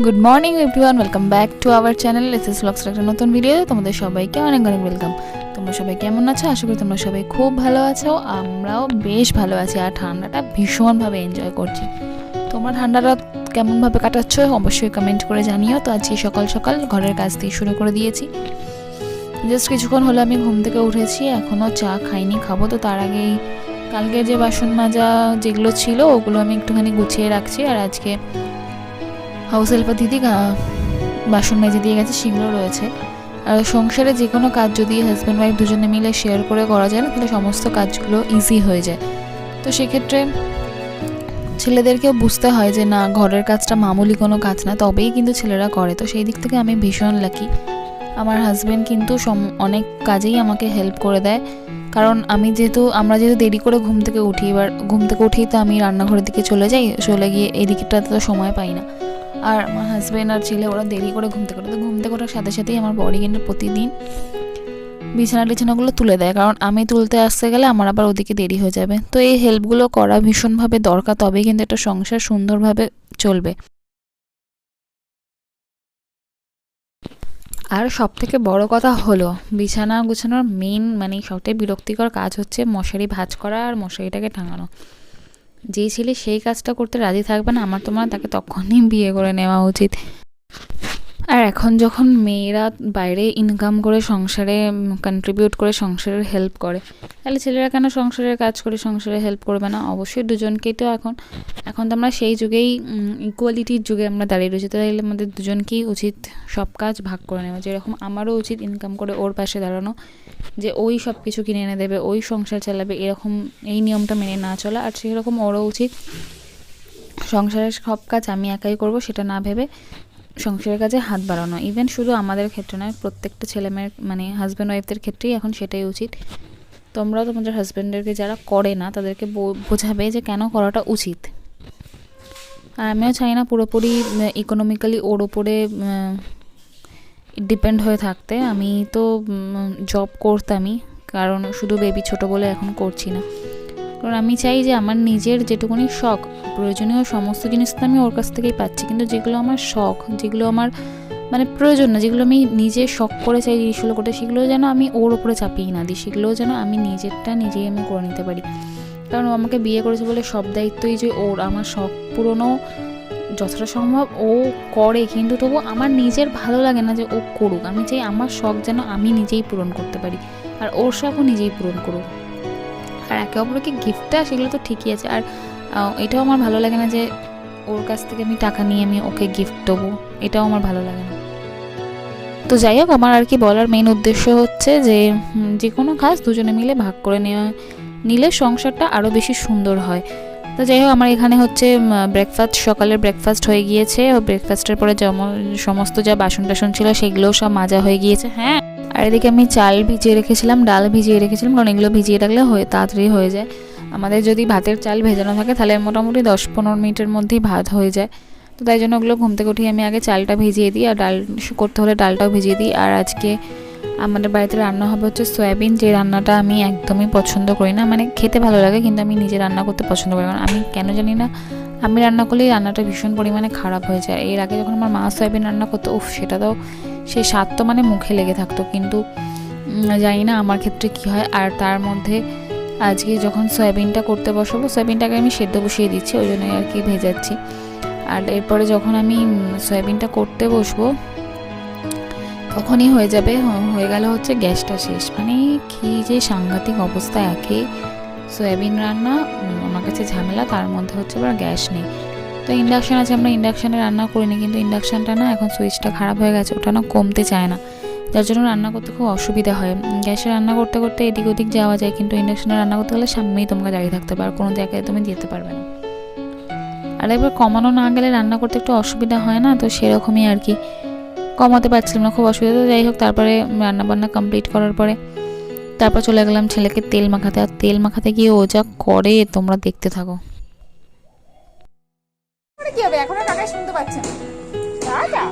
Good morning everyone, welcome back to our channel SS blogs. একটা নতুন video তোমাদের সবাইকে অনেক অনেক ওয়েলকাম। তোমরা সবাই কেমন আছো? আশা করি তোমরা সবাই খুব ভালো আছো। আমরাও বেশ ভালো আছি আর ঠান্ডাটা ভীষণভাবে এনজয় করছি। তোমরা ঠান্ডাটা কেমনভাবে কাটাচ্ছ অবশ্যই কমেন্ট করে জানিও। তো আজকে সকাল সকাল ঘরের কাজ দিয়ে শুরু করে দিয়েছি। জাস্ট কিছুক্ষণ হলো আমি ঘুম থেকে উঠেছি, এখনও চা খাইনি, খাবো। তো তার আগেই কালকে যে বাসন মাজা যেগুলো ছিল ওগুলো আমি একটুখানি গুছিয়ে রাখছি। আর আজকে হাউস হেল্পার দিদি বাসন মেজে দিয়ে গেছে, সেগুলো রয়েছে। আর সংসারে যে কোনো কাজ যদি হাজব্যান্ড ওয়াইফ দুজনে মিলে শেয়ার করে করা যায় না, তাহলে সমস্ত কাজগুলো ইজি হয়ে যায়। তো সেক্ষেত্রে ছেলেদেরকেও বুঝতে হয় যে না, ঘরের কাজটা মামুলি কোনো কাজ না, তবেই কিন্তু ছেলেরা করে। তো সেই দিক থেকে আমি ভীষণ লাকি। আমার হাজব্যান্ড কিন্তু অনেক কাজেই আমাকে হেল্প করে দেয়। কারণ আমরা যেহেতু দেরি করে ঘুম থেকে উঠি, এবার ঘুম থেকে উঠেই তো আমি রান্নাঘরের দিকে চলে গিয়ে এই দিকটাতে তো সময় পাই না। আর আমার হাজব্যান্ড আর ছেলে ওরা দেরি করে ঘুম থেকে ওঠে, তো ঘুম থেকে ওঠার সাথে সাথেই আমার বড়ি কিন্তু প্রতিদিন বিছানাগুলো তুলে দেয়। কারণ আমি তুলতে আসতে গেলে আমার আবার ওদিকে দেরি হয়ে যাবে। তো এই হেল্পগুলো করা ভীষণভাবে দরকার, তবেই কিন্তু একটা সংসার সুন্দরভাবে চলবে। আর সব থেকে বড় কথা হলো বিছানা গুছানোর মেন সবথেকে বিরক্তিকর কাজ হচ্ছে মশারি ভাঁজ করা আর মশারিটাকে টাঙানো। যেই ছেলে সেই কাজটা করতে রাজি থাকবে না, আমার তো মনে হয় তাকে তখনই বিয়ে করে নেওয়া উচিত। আর এখন যখন মেয়েরা বাইরে ইনকাম করে সংসারে কন্ট্রিবিউট করে সংসারের হেল্প করে, তাহলে ছেলেরা কেন সংসারের কাজ করে সংসারে হেল্প করবে না? অবশ্যই দুজনকেই তো এখন তো আমরা সেই যুগেই ইকুয়ালিটির যুগে আমরা দাঁড়িয়ে রয়েছি। তাহলে আমাদের দুজনকেই উচিত সব কাজ ভাগ করে নেওয়া। যেরকম আমারও উচিত ইনকাম করে ওর পাশে দাঁড়ানো, যে ওই সব কিছু কিনে এনে দেবে, ওই সংসার চালাবে, এরকম এই নিয়মটা মেনে না চলা। আর সেরকম ওরও উচিত সংসারের সব কাজ আমি একাই করব সেটা না ভেবে সংসারের কাজে হাত বাড়ানো। ইভেন শুধু আমাদের ক্ষেত্রে নয়, প্রত্যেকটা ছেলেমেয়ের হাজব্যান্ড ওয়াইফদের ক্ষেত্রেই এখন সেটাই উচিত। তোমরাও তোমাদের হাজব্যান্ডেরকে যারা করে না তাদেরকে বোঝাবে যে কেন করাটা উচিত। আর আমিও চাই না পুরোপুরি ইকোনমিক্যালি ওর ওপরে ডিপেন্ড হয়ে থাকতে। আমি তো জব করতামই, কারণ শুধু বেবি ছোট বলে এখন করছি না। কারণ আমি চাই যে আমার নিজের যেটুকুনি শখ, প্রয়োজনীয় সমস্ত জিনিস তো আমি ওর কাছ থেকেই পাচ্ছি, কিন্তু যেগুলো আমার শখ, যেগুলো আমার প্রয়োজন না, যেগুলো আমি নিজে শখ করে চাই জিনিসগুলো করতে, সেগুলো যেন আমি ওর ওপরে চাপিয়ে না দিই, সেগুলো যেন আমি নিজেরটা নিজেই আমি করে নিতে পারি। কারণ ও আমাকে বিয়ে করেছে বলে সব দায়িত্বই যে ওর। আমার শখ পূরণও যতটা সম্ভব ও করে, কিন্তু তবু আমার নিজের ভালো লাগে না যে ও করুক। আমি চাই আমার শখ যেন আমি নিজেই পূরণ করতে পারি, আর ওর শখও নিজেই পূরণ করুক। আর একে অপরকে গিফটটা সেগুলো তো ঠিকই আছে। আর এটাও আমার ভালো লাগে না যে ওর কাছ থেকে আমি টাকা নিয়ে আমি ওকে গিফট দেবো, এটাও আমার ভালো লাগে না। তো যাই হোক, আমার আর কি বলার মেন উদ্দেশ্য হচ্ছে যে কোনো কাজ দুজনে মিলে ভাগ করে নিলে সংসারটা আরও বেশি সুন্দর হয়। তো যাই হোক, আমার এখানে হচ্ছে সকালের ব্রেকফাস্ট হয়ে গিয়েছে। ব্রেকফাস্টের পরে সমস্ত যা বাসন টাসন ছিল সেগুলোও সব মাজা হয়ে গিয়েছে। হ্যাঁ, আর এদিকে আমি চাল ভিজিয়ে রেখেছিলাম, ডাল ভিজিয়ে রেখেছিলাম, কারণ এগুলো ভিজিয়ে রাখলে তাড়াতাড়ি হয়ে যায়। আমাদের যদি ভাতের চাল ভেজানো থাকে তাহলে মোটামুটি 10-15 মিনিটের মধ্যেই ভাত হয়ে যায়। তো তাই জন্য ওগুলো ঘুম থেকে উঠে আমি আগে চালটা ভিজিয়ে দিই, আর ডাল করতে হলে ডালটাও ভিজিয়ে দিই। আর আজকে আমাদের বাড়িতে রান্না হবে হচ্ছে সয়াবিন, যে রান্নাটা আমি একদমই পছন্দ করি না। খেতে ভালো লাগে, কিন্তু আমি নিজে রান্না করতে পছন্দ করি না। আমি কেন জানি না, আমি রান্না করলেই রান্নাটা ভীষণ পরিমাণে খারাপ হয়ে যায়। এর আগে যখন আমার মা সয়াবিন রান্না করতো, সেটা তো সেই স্বাদ তো মুখে লেগে থাকতো, কিন্তু জানি না আমার ক্ষেত্রে কী হয়। আর তার মধ্যে আজকে যখন সয়াবিনটা করতে বসাবো, সয়াবিনটাকে আমি সেদ্ধ বসিয়ে দিচ্ছি, ওই জন্যই আর কি ভেজাচ্ছি। আর এরপরে যখন আমি সয়াবিনটা করতে বসবো তখনই হয়ে গেল হচ্ছে গ্যাসটা শেষ। কি যে সাংঘাতিক অবস্থা! একে সয়াবিন রান্না আমার কাছে ঝামেলা, তার মধ্যে হচ্ছে আবার গ্যাস নেই। তো ইন্ডাকশান আছে, আমরা ইন্ডাকশানে রান্না করিনি, কিন্তু ইন্ডাকশানটা না এখন সুইচটা খারাপ হয়ে গেছে, ওটা না কমতে চায় না, যার জন্য রান্না করতে খুব অসুবিধা হয়। গ্যাসে রান্না করতে করতে এদিক ওদিক যাওয়া যায়, কিন্তু ইন্ডাকশানে রান্না করতে গেলে সামনেই তোমাকে দাঁড়িয়ে থাকতে হবে, আর কোনো জায়গায় তুমি যেতে পারবে না। আর এবার কমানো না গেলে রান্না করতে একটু অসুবিধা হয় না, তো সেরকমই আর কি কমাতে পারছিলাম না, খুব অসুবিধা। তো যাই হোক, তারপরে রান্নাবান্না কমপ্লিট করার পরে তারপর চলে গেলাম ছেলেকে তেল মাখাতে। আর তেল মাখাতে গিয়ে ও যা করে তোমরা দেখতে থাকো। কি হবে এখন? কাকাই শুনতে পাচ্ছেন না।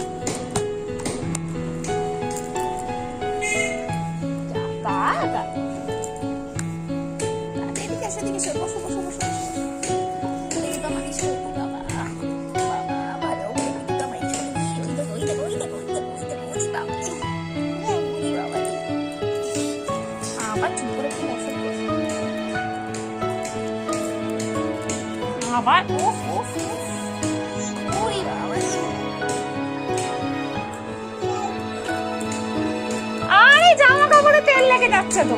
বাবা, উফ উফ উফ। ওরে বাবা। আরে জামা কাপড়ে তেল লেগে যাচ্ছে তো।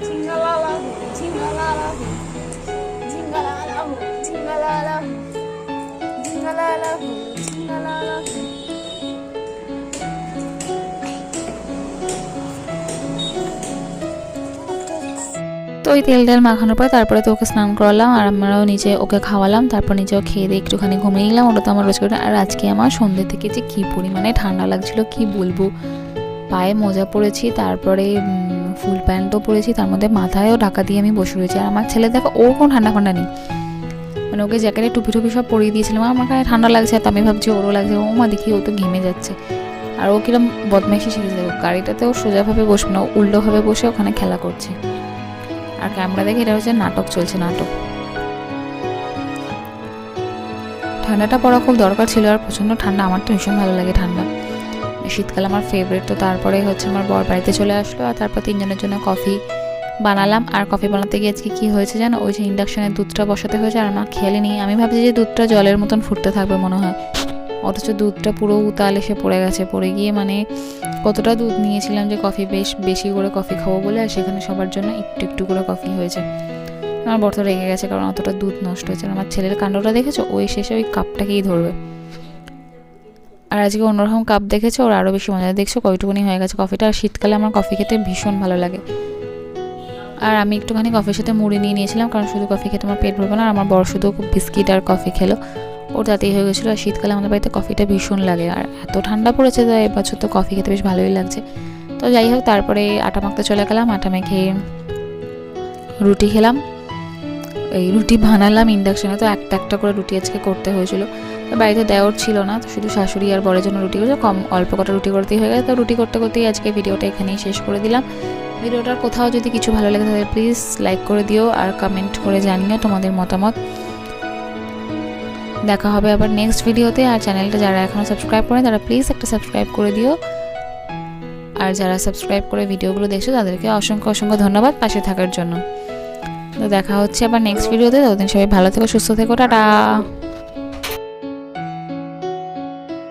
ঝিঙ্গালালা, ঝিঙ্গালালা, ঝিঙ্গালালা, ঝিঙ্গালালা, ঝিঙ্গালালা, ঝিঙ্গালালা। তো ওই তেল টেল মাখানোর পর তারপরে তো ওকে স্নান করালাম আর আমরাও নিচে ওকে খাওয়ালাম, তারপর নিজেও খেয়ে দিয়ে একটুখানি ঘুমিয়ে নিলাম। ওটা তো আমার রোজ করে। আর আজকে আমার সন্ধ্যে থেকে যে কী পরিমাণে ঠান্ডা লাগছিল কি বলবো। পায়ে মোজা পরেছি, তারপরে ফুল প্যান্টও পরেছি, তার মধ্যে মাথায়ও ঢাকা দিয়ে আমি বসে রয়েছি। আর আমার ছেলে দেখো ওর কোনো ঠান্ডা ফান্ডা নেই, মানে ওকে জ্যাকেটে টুপি টুপি সব পরিয়ে দিয়েছিলাম। আমার গায়ে ঠান্ডা লাগছে, তো আমি ভাবছি ওরও লাগছে। ও মা দেখি ও তো ঘেমে যাচ্ছে। আর ও কিরম বদমাইশি শিখেছে, গাড়িটাতেও সোজাভাবে বসবে না, উল্টোভাবে বসে ওখানে খেলা করছে। আর ক্যামেরা দেখে এটা হচ্ছে নাটক চলছে, নাটক। ঠান্ডাটা পড়া খুব দরকার ছিল, আর প্রচণ্ড ঠান্ডা। আমার তো ভীষণ ভালো লাগে ঠান্ডা, শীতকাল আমার ফেভারিট। তো তারপরে হচ্ছে আমার বর বাড়িতে চলে আসলো, আর তারপর তিনজনের জন্য কফি বানালাম। আর কফি বানাতে গিয়ে আজকে কী হয়েছে জানো, ওই যে ইন্ডাকশনে দুধটা বসাতে হয়েছে, আর আমার খেয়ালই নেই। আমি ভাবছি যে দুধটা জলের মতন ফুটতে থাকবে মনে হয়, অথচ দুধটা পুরো উতাল এসে পড়ে গেছে। পড়ে গিয়ে মানে কতটা দুধ নিয়েছিলাম যে কফি বেশি করে কফি খাবো বলে, আর সেখানে সবার জন্য একটু একটু করে কফি হয়েছে। আমার বর তো রেগে গেছে, কারণ অতটা দুধ নষ্ট হয়েছে। আমার ছেলের কাণ্ডটা দেখেছো, ওই শেষে ওই কাপটাকেই ধরবে। আর আজকে অন্যরকম কাপ দেখেছো, ওর আরও বেশি মজা। দেখছো কয়টুকুনি হয়ে গেছে কফিটা। আর শীতকালে আমার কফি খেতে ভীষণ ভালো লাগে। আর আমি একটুখানি কফির সাথে মুড়ি নিয়ে নিয়েছিলাম, কারণ শুধু কফি খেতে আমার পেট ভরবে না। আর আমার বড় শুধু বিস্কিট আর কফি খেলো, ওর তাতেই হয়ে গেছিলো। আর শীতকালে আমাদের বাড়িতে কফিটা ভীষণ লাগে, আর এত ঠান্ডা পড়েছে তো এবছর তো কফি খেতে বেশ ভালোই লাগছে। তো যাই হোক, তারপরে আটা মাখতে চলে গেলাম। আটা মেখে রুটি খেলাম, এই রুটি বানালাম ইন্ডাকশনে। তো একটা একটা করে রুটি আজকে করতে হয়েছিল। তো বাড়িতে দেওয়ার ছিল না, তো শুধু শাশুড়ি আর বরের জন্য রুটি করেছে। অল্প কটা রুটি করতেই হয়ে গেছে। তো রুটি করতে করতেই আজকে ভিডিওটা এখানেই শেষ করে দিলাম। ভিডিওটার কোথাও যদি কিছু ভালো লাগে তাহলে প্লিজ লাইক করে দিও, আর কমেন্ট করে জানিও তোমাদের মতামত। দেখা হবে আবার নেক্সট ভিডিওতে। আর চ্যানেলটা যারা এখনও সাবস্ক্রাইব করেন তারা প্লিজ একটা সাবস্ক্রাইব করে দিও। আর যারা সাবস্ক্রাইব করে ভিডিওগুলো দেখছো তাদেরকে অসংখ্য অসংখ্য ধন্যবাদ পাশে থাকার জন্য। তো দেখা হচ্ছে আবার নেক্সট ভিডিওতে। ততদিন সবাই ভালো থেকো, সুস্থ থেকো, টাটা।